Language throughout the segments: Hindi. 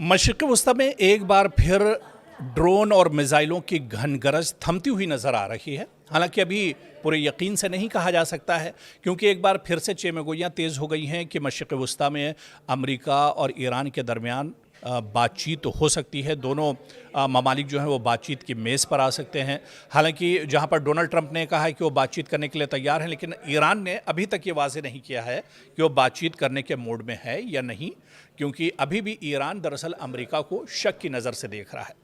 मशरिक़ वस्ती में एक बार फिर ड्रोन और मिसाइलों की घन गरज थमती हुई नज़र आ रही है। हालांकि अभी पूरे यकीन से नहीं कहा जा सकता है, क्योंकि एक बार फिर से चेमगोइयाँ तेज़ हो गई हैं कि मशरिक़ वस्ती में अमेरिका और ईरान के दरमियान बातचीत हो सकती है। दोनों ममालिक जो हैं वो बातचीत की मेज़ पर आ सकते हैं। हालांकि जहां पर डोनाल्ड ट्रंप ने कहा है कि वो बातचीत करने के लिए तैयार हैं, लेकिन ईरान ने अभी तक ये वाज़ेह नहीं किया है कि वो बातचीत करने के मूड में है या नहीं, क्योंकि अभी भी ईरान दरअसल अमेरिका को शक की नज़र से देख रहा है।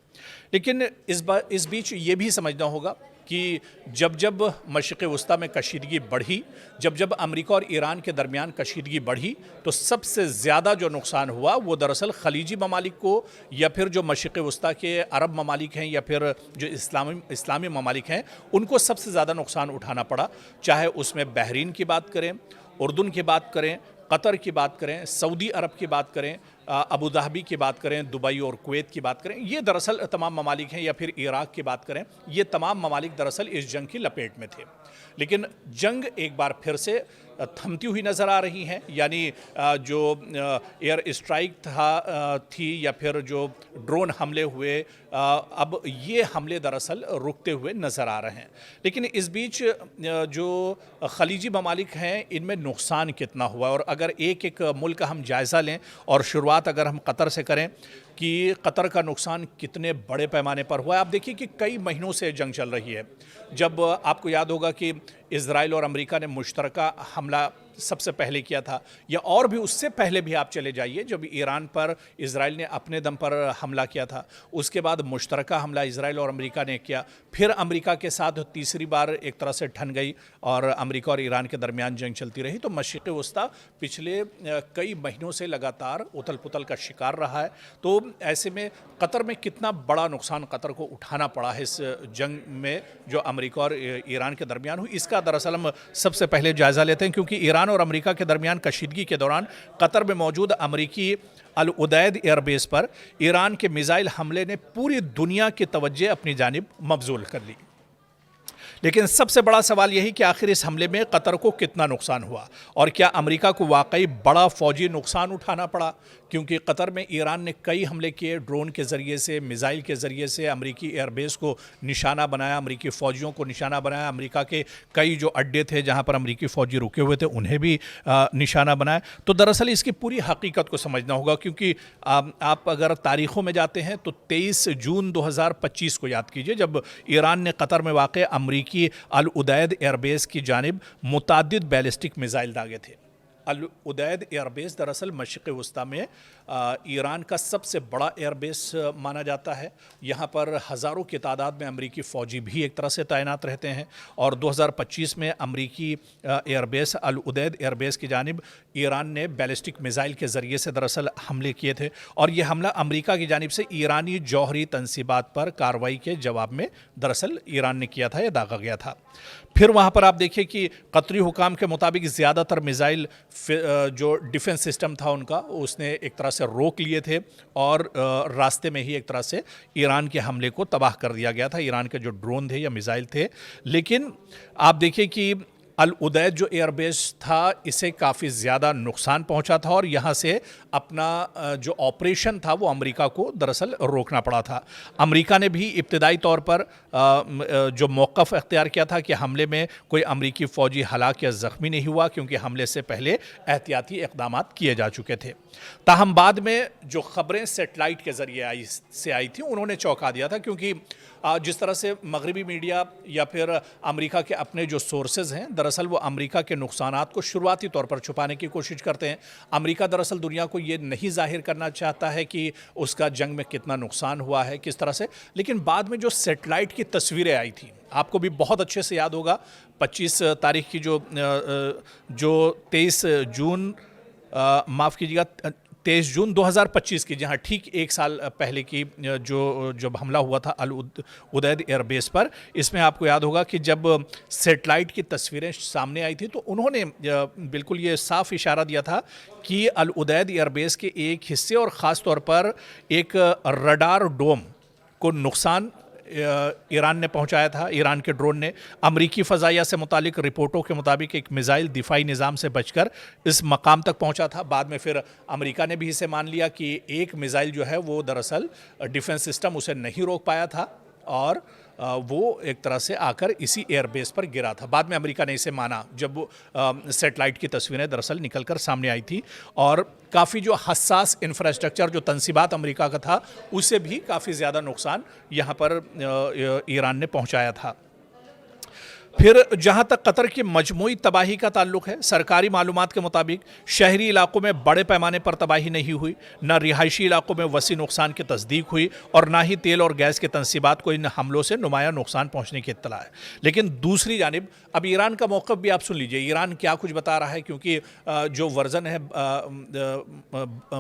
लेकिन इस बीच ये भी समझना होगा कि जब जब मशरिक़ वस्ती में कशीदगी बढ़ी, जब जब अमेरिका और ईरान के दरमियान कशीदगी बढ़ी, तो सबसे ज़्यादा जो नुकसान हुआ वो दरअसल खलीजी ममालिक को, या फिर जो मशरिक़ वस्ती के अरब ममालिक हैं, या फिर जो इस्लामी ममालिक हैं, उनको सबसे ज़्यादा नुकसान उठाना पड़ा। चाहे उसमें बहरीन की बात करें, उर्दन की बात करें, कतर की बात करें, सऊदी अरब की बात करें, अबू धाबी की बात करें, दुबई और कुवैत की बात करें, ये दरअसल तमाम ममालिक हैं, या फिर इराक़ की बात करें, ये तमाम ममालिक दरअसल इस जंग की लपेट में थे। लेकिन जंग एक बार फिर से थमती हुई नज़र आ रही हैं। यानी जो एयर स्ट्राइक थी या फिर जो ड्रोन हमले हुए, अब ये हमले दरअसल रुकते हुए नज़र आ रहे हैं। लेकिन इस बीच जो खलीजी ममालिक हैं, इनमें नुकसान कितना हुआ, और अगर एक एक मुल्क का हम जायज़ा लें, और शुरुआत अगर हम कतर से करें कि कतर का नुकसान कितने बड़े पैमाने पर हुआ है। आप देखिए कि कई महीनों से जंग चल रही है। जब आपको याद होगा कि इज़राइल और अमेरिका ने मुश्तरका हमला सबसे पहले किया था, या और भी उससे पहले भी आप चले जाइए, जब ईरान पर इज़राइल ने अपने दम पर हमला किया था, उसके बाद मुश्तरका हमला इज़राइल और अमेरिका ने किया। फिर अमेरिका के साथ तीसरी बार एक तरह से ठन गई और अमेरिका और ईरान के दरमियान जंग चलती रही। तो मशरिक़ वस्ती पिछले कई महीनों से लगातार उथल पुथल का शिकार रहा है। तो ऐसे में कतर में कितना बड़ा नुकसान कतर को उठाना पड़ा है इस जंग में जो अमेरिका और ईरान के दरमियान हुई, इसका दरअसल हम सबसे पहले जायज़ा लेते हैं। क्योंकि ईरान और अमेरिका के दरमियान कशीदगी के दौरान कतर में मौजूद अमेरिकी अल उदैद एयरबेस पर ईरान के मिसाइल हमले ने पूरी दुनिया की तवज्जो अपनी जानिब मबजूल कर ली। लेकिन सबसे बड़ा सवाल यही कि आखिर इस हमले में कतर को कितना नुकसान हुआ, और क्या अमेरिका को वाकई बड़ा फौजी नुकसान उठाना पड़ा। क्योंकि कतर में ईरान ने कई हमले किए, ड्रोन के ज़रिए से, मिसाइल के ज़रिए से अमेरिकी एयरबेस को निशाना बनाया, अमेरिकी फ़ौजियों को निशाना बनाया। अमेरिका के कई जो अड्डे थे जहां पर अमेरिकी फ़ौजी रुके हुए थे, उन्हें भी निशाना बनाया। तो दरअसल इसकी पूरी हकीकत को समझना होगा, क्योंकि आप अगर तारीख़ों में जाते हैं तो 23 जून 2025 को याद कीजिए, जब ईरान ने कतर में वाक़ अमेरिकी अल उदैद एयरबेस की जानिब मुताद्दिद बैलिस्टिक मिसाइल दागे थे। अल उदैद एयरबेस दरअसल मशरिक़ वस्ती में ईरान का सबसे बड़ा एयरबेस माना जाता है। यहाँ पर हज़ारों की तादाद में अमेरिकी फ़ौजी भी एक तरह से तैनात रहते हैं। और 2025 में अमेरिकी एयरबेस अल उदैद एयरबेस की जानिब ईरान ने बैलिस्टिक मिसाइल के ज़रिए से दरअसल हमले किए थे, और ये हमला अमेरिका की जानिब से ईरानी जौहरी तनसीबात पर कार्रवाई के जवाब में दरअसल ईरान ने किया था, या दागा गया था। फिर वहाँ पर आप देखिए कि कतरी हुकाम के मुताबिक ज़्यादातर मिसाइल जो डिफेंस सिस्टम था उनका, उसने एक तरह से रोक लिए थे, और रास्ते में ही एक तरह से ईरान के हमले को तबाह कर दिया गया था, ईरान के जो ड्रोन थे या मिसाइल थे। लेकिन आप देखिए कि अल उदैद जो एयरबेस था, इसे काफ़ी ज़्यादा नुकसान पहुंचा था, और यहाँ से अपना जो ऑपरेशन था वो अमेरिका को दरअसल रोकना पड़ा था। अमेरिका ने भी इब्तदाई तौर पर जो मौक़िफ़ अख्तियार किया था कि हमले में कोई अमेरिकी फ़ौजी हलाक या ज़ख्मी नहीं हुआ, क्योंकि हमले से पहले एहतियाती इक़दामात किए जा चुके थे। ताहम बाद में जो ख़बरें सेटेलाइट के ज़रिए आई थी, उन्होंने चौंका दिया था, क्योंकि जिस तरह से मगरबी मीडिया या फिर अमेरिका के अपने जो सोर्सेज हैं, दरअसल वो अमेरिका के नुकसानात को शुरुआती तौर पर छुपाने की कोशिश करते हैं। अमेरिका दरअसल दुनिया को ये नहीं जाहिर करना चाहता है कि उसका जंग में कितना नुकसान हुआ है, किस तरह से। लेकिन बाद में जो सेटेलाइट की तस्वीरें आई थी, आपको भी बहुत अच्छे से याद होगा, 25 तारीख की जो 23 जून माफ़ कीजिएगा 23 जून 2025 की, जहाँ ठीक एक साल पहले की जो जब हमला हुआ था अल उदैद एयरबेस पर, इसमें आपको याद होगा कि जब सेटेलाइट की तस्वीरें सामने आई थी, तो उन्होंने बिल्कुल ये साफ इशारा दिया था कि अल उदैद एयरबेस के एक हिस्से और ख़ास तौर पर एक रडार डोम को नुकसान ईरान ने पहुंचाया था, ईरान के ड्रोन ने। अमरीकी फ़ज़ाइया से मुतालिक रिपोर्टों के मुताबिक एक मिसाइल दिफाई निज़ाम से बचकर इस मकाम तक पहुंचा था। बाद में फिर अमेरिका ने भी इसे मान लिया कि एक मिसाइल जो है वो दरअसल डिफेंस सिस्टम उसे नहीं रोक पाया था और वो एक तरह से आकर इसी एयरबेस पर गिरा था। बाद में अमेरिका ने इसे माना जब वो सैटेलाइट की तस्वीरें दरअसल निकलकर सामने आई थी और काफ़ी जो हसास इंफ्रास्ट्रक्चर जो तंसीबात अमेरिका का था उसे भी काफ़ी ज़्यादा नुकसान यहाँ पर ईरान ने पहुँचाया था। फिर जहां तक कतर की मजमूई तबाही का ताल्लुक है, सरकारी मालूमात के मुताबिक शहरी इलाकों में बड़े पैमाने पर तबाही नहीं हुई, न रिहायशी इलाकों में वसी नुकसान की तस्दीक हुई और ना ही तेल और गैस के तंसीबात को इन हमलों से नुमाया नुकसान पहुंचने की इत्तला है। लेकिन दूसरी जानिब अब ईरान का मौक़िफ़ भी आप सुन लीजिए, ईरान क्या कुछ बता रहा है, क्योंकि जो वर्जन है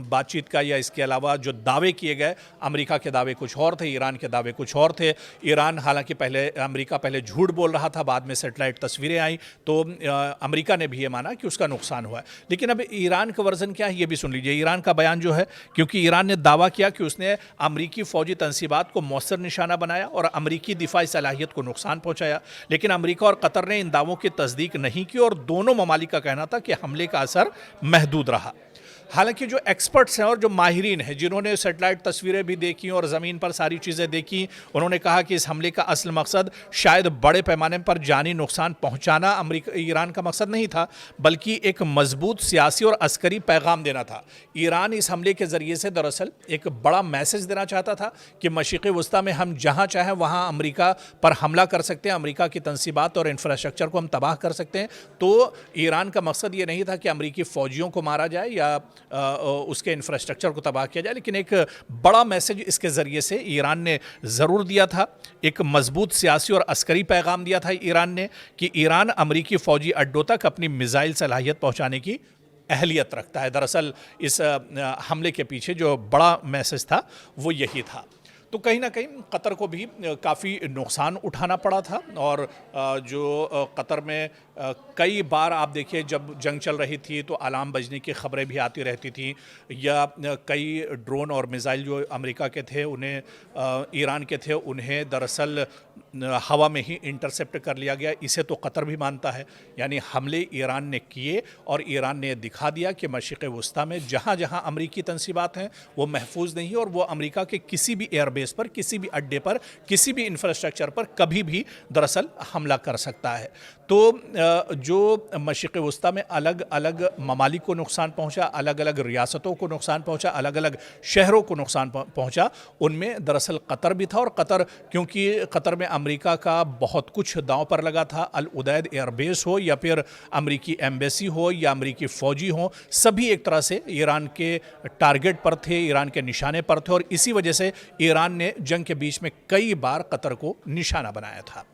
बातचीत का या इसके अलावा जो दावे किए गए, अमेरिका के दावे कुछ और थे, ईरान के दावे कुछ और थे। ईरान हालांकि अमेरिका पहले झूठ बोल रहा था, बाद में सैटेलाइट तस्वीरें आई तो अमेरिका ने भी ये माना कि उसका नुकसान हुआ है। लेकिन अब ईरान का वर्जन क्या है ये भी सुन लीजिए। ईरान का बयान जो है, क्योंकि ईरान ने दावा किया कि उसने अमेरिकी फौजी तंसीबात को मौसर निशाना बनाया और अमेरिकी दिफाई सलाहियत को नुकसान पहुंचाया, लेकिन अमेरिका और कतर ने इन दावों की तस्दीक नहीं की और दोनों ममालिक का कहना था कि हमले का असर महदूद रहा। हालांकि जो एक्सपर्ट्स हैं और जो माहिरीन हैं जिन्होंने सैटेलाइट तस्वीरें भी देखी और ज़मीन पर सारी चीज़ें देखी, उन्होंने कहा कि इस हमले का असल मकसद शायद बड़े पैमाने पर जानी नुकसान पहुंचाना ईरान का मकसद नहीं था, बल्कि एक मजबूत सियासी और अस्करी पैगाम देना था। ईरान इस हमले के ज़रिए से दरअसल एक बड़ा मैसेज देना चाहता था कि मशरिक़ वस्ता में हम जहाँ चाहें वहाँ अमेरिका पर हमला कर सकते हैं, अमेरिका की तंसीबात और इंफ्रास्ट्रक्चर को हम तबाह कर सकते हैं। तो ईरान का मकसद ये नहीं था कि अमेरिकी फ़ौजियों को मारा जाए या उसके इंफ्रास्ट्रक्चर को तबाह किया जाए, लेकिन एक बड़ा मैसेज इसके ज़रिए से ईरान ने ज़रूर दिया था। एक मजबूत सियासी और अस्करी पैगाम दिया था ईरान ने कि ईरान अमेरिकी फ़ौजी अड्डों तक अपनी मिसाइल सलाहियत पहुंचाने की अहलियत रखता है। दरअसल इस हमले के पीछे जो बड़ा मैसेज था वो यही था। तो कहीं ना कहीं कतर को भी काफ़ी नुकसान उठाना पड़ा था और जो कतर में कई बार आप देखिए जब जंग चल रही थी तो अलार्म बजने की ख़बरें भी आती रहती थी, या कई ड्रोन और मिसाइल जो अमेरिका के थे उन्हें ईरान के थे उन्हें दरअसल हवा में ही इंटरसेप्ट कर लिया गया। इसे तो कतर भी मानता है, यानी हमले ईरान ने किए और ईरान ने दिखा दिया कि मशरिक़ वस्ता में जहाँ जहाँ अमेरिकी तंसीबात हैं वो महफूज नहीं और वो अमेरिका के किसी भी एयरबेस पर, किसी भी अड्डे पर, किसी भी इंफ्रास्ट्रक्चर पर कभी भी दरअसल हमला कर सकता है। तो जो मशरिक़ वस्ता में अलग अलग ममालिक को नुकसान पहुंचा, अलग अलग रियासतों को नुकसान पहुंचा, अलग अलग शहरों को नुकसान पहुंचा, उनमें दरअसल कतर भी था। और कतर, क्योंकि कतर में अमेरिका का बहुत कुछ दांव पर लगा था, अल उदैद एयरबेस हो या फिर अमेरिकी एम्बेसी हो या अमेरिकी फ़ौजी हो, सभी एक तरह से ईरान के टारगेट पर थे, ईरान के निशाने पर थे और इसी वजह से ईरान ने जंग के बीच में कई बार कतर को निशाना बनाया था।